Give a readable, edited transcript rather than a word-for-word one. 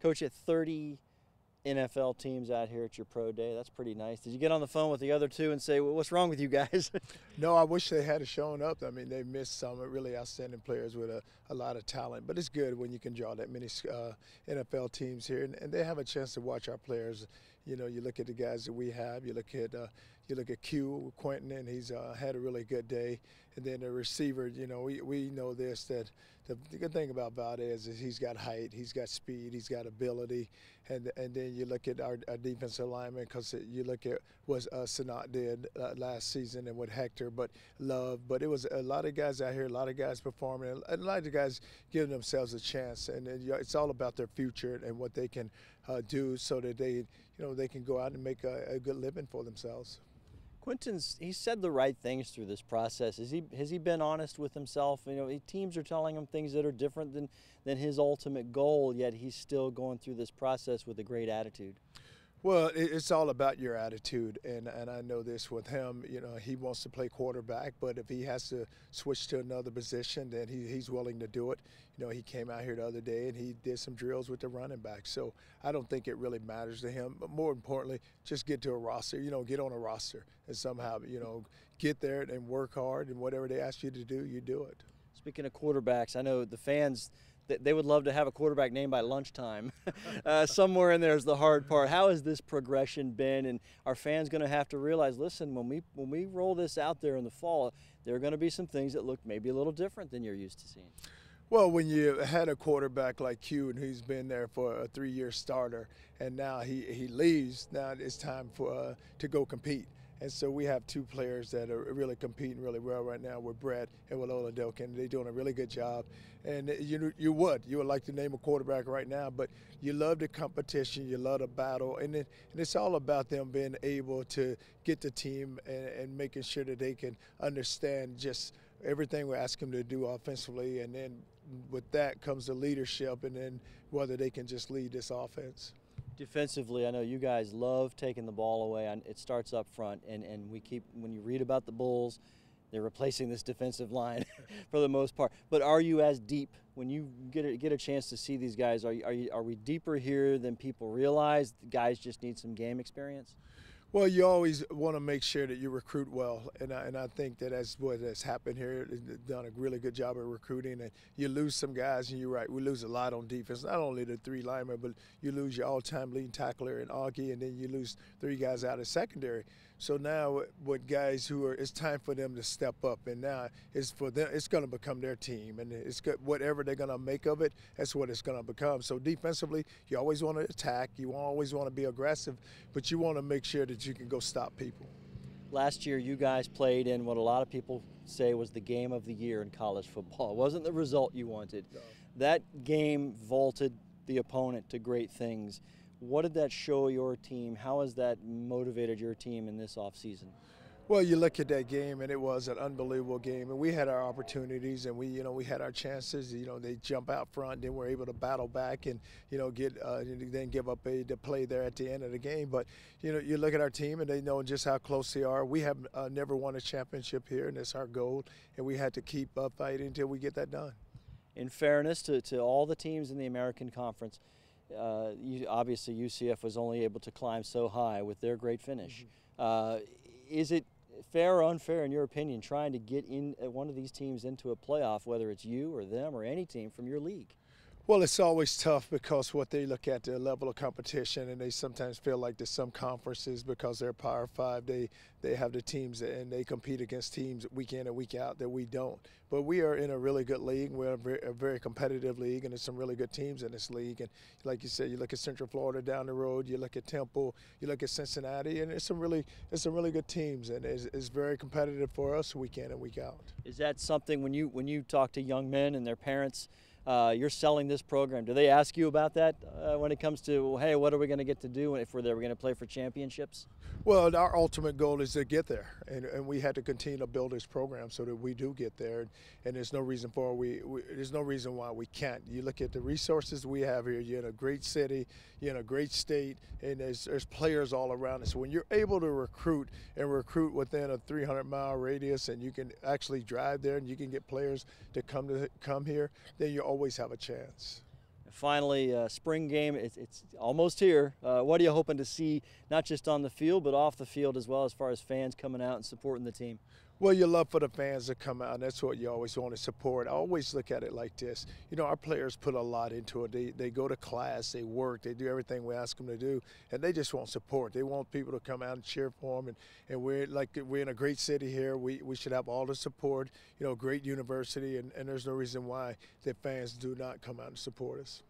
Coach, at 30 NFL teams out here at your pro day, that's pretty nice. Did you get on the phone with the other two and say, well, what's wrong with you guys? No, I wish they had shown up. I mean, they missed some really outstanding players with a lot of talent. But it's good when you can draw that many NFL teams here, and they have a chance to watch our players. You know, you look at the guys that we have. You look at Q, Quinton, and he's had a really good day. And then the receiver, you know, we know this, that the good thing about Valdez is he's got height, he's got speed, he's got ability. And then you look at our defensive lineman, because you look at what Sanat did last season and what Hector, but it was a lot of guys out here, a lot of guys performing, and a lot of guys giving themselves a chance. And it's all about their future and what they can do so that they can go out and make a good living for themselves. He said the right things through this process. Has he been honest with himself? You know, teams are telling him things that are different than his ultimate goal, yet he's still going through this process with a great attitude. Well, it's all about your attitude, and I know this with him. You know, he wants to play quarterback, but if he has to switch to another position, then he's willing to do it. You know, he came out here the other day and he did some drills with the running back. So I don't think it really matters to him. But more importantly, just get to a roster. You know, get on a roster and somehow, you know, get there and work hard, and whatever they ask you to do, you do it. Speaking of quarterbacks, I know the fans, they would love to have a quarterback named by lunchtime. Somewhere in there is the hard part. How has this progression been? And are fans going to have to realize, listen, when we roll this out there in the fall, there are going to be some things that look maybe a little different than you're used to seeing? Well, when you had a quarterback like Q, and he's been there for a 3-year starter, and now he leaves, now it's time for to go compete. And so we have two players that are really competing really well right now with Brett and with Oladokin. They're doing a really good job. And you would like to name a quarterback right now, but you love the competition, you love the battle, and it's all about them being able to get the team and making sure that they can understand just everything we ask them to do offensively, and then with that comes the leadership, and then whether they can just lead this offense. Defensively, I know you guys love taking the ball away. It starts up front, and when you read about the Bulls, they're replacing this defensive line for the most part. But are you as deep when you get a chance to see these guys? Are we deeper here than people realize? The guys just need some game experience? Well, you always want to make sure that you recruit well, and I think that that's what has happened here. They've done a really good job of recruiting, and you lose some guys, and you're right, we lose a lot on defense. Not only the 3 linemen, but you lose your all-time leading tackler in Augie, and then you lose 3 guys out of secondary. So now with guys it's time for them to step up, and now it's for them. It's going to become their team, and it's good, whatever they're going to make of it, that's what it's going to become. So defensively, you always want to attack, you always want to be aggressive, but you want to make sure that you can go stop people. Last year, you guys played in what a lot of people say was the game of the year in college football. It wasn't the result you wanted. No. That game vaulted the opponent to great things. What did that show your team? How has that motivated your team in this offseason? Well, you look at that game, and it was an unbelievable game, and we had our opportunities, and we had our chances. You know, they jump out front, then we're able to battle back, and then give up the play there at the end of the game. But you look at our team, and they know just how close they are. We have never won a championship here, and that's our goal, and we had to keep fighting until we get that done. In fairness to all the teams in the American Conference, obviously UCF was only able to climb so high with their great finish. Mm-hmm. Is it fair or unfair, in your opinion, trying to get one of these teams into a playoff, whether it's you or them or any team from your league? Well, it's always tough because what they look at the level of competition, and they sometimes feel like there's some conferences because they're Power 5, they have the teams and they compete against teams week in and week out that we don't. But we are in a really good league. We're a very competitive league, and there's some really good teams in this league. And like you said, you look at Central Florida down the road, you look at Temple, you look at Cincinnati, and it's some really good teams, and it's very competitive for us week in and week out. Is that something when you talk to young men and their parents? You're selling this program. Do they ask you about that when it comes to, hey, what are we going to get to do if we're going to play for championships? Well, our ultimate goal is to get there, and we had to continue to build this program so that we do get there. And there's no reason there's no reason why we can't. You look at the resources we have here. You're in a great city, you're in a great state, and there's players all around us. So when you're able to recruit within a 300-mile radius, and you can actually drive there, and you can get players to come here, then you always have a chance. Finally, spring game, it's almost here. What are you hoping to see, not just on the field, but off the field as well, as far as fans coming out and supporting the team? Well, you love for the fans to come out, and that's what you always want to support. I always look at it like this. You know, our players put a lot into it. They go to class, they work, they do everything we ask them to do, and they just want support. They want people to come out and cheer for them, and we're in a great city here. We should have all the support, you know, great university, and there's no reason why the fans do not come out and support us.